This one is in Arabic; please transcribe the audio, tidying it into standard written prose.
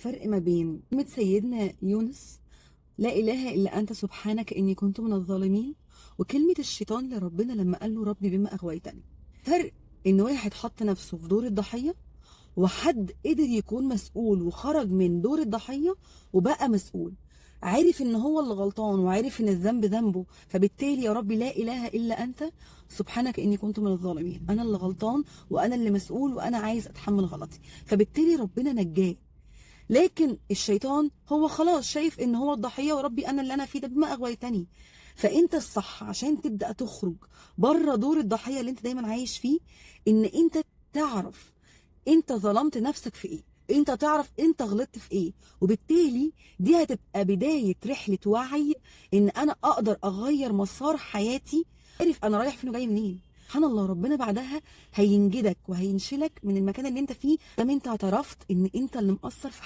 الفرق ما بين كلمة سيدنا يونس لا إله إلا أنت سبحانك إني كنت من الظالمين، وكلمة الشيطان لربنا لما قال له ربي بما أغويتني؟ فرق إن واحد حط نفسه في دور الضحية، وحد قدر يكون مسؤول وخرج من دور الضحية وبقى مسؤول، عارف ان هو اللي غلطان وعارف ان الذنب ذنبه، فبالتالي يا ربي لا اله الا انت سبحانك اني كنت من الظالمين، انا اللي غلطان وانا اللي مسؤول وانا عايز اتحمل غلطي، فبالتالي ربنا نجاه. لكن الشيطان هو خلاص شايف ان هو الضحيه، وربي انا اللي انا فيه ده بما اغويتني. فانت الصح عشان تبدا تخرج بره دور الضحيه اللي انت دايما عايش فيه، ان انت تعرف انت ظلمت نفسك في ايه، انت تعرف انت غلطت في ايه، وبالتالي دي هتبقى بدايه رحله وعي ان انا اقدر اغير مسار حياتي، عارف انا رايح فين وجاي منين. سبحان الله، ربنا بعدها هينجدك وهينشلك من المكان اللي انت فيه، ده انت اعترفت ان انت اللي مقصر في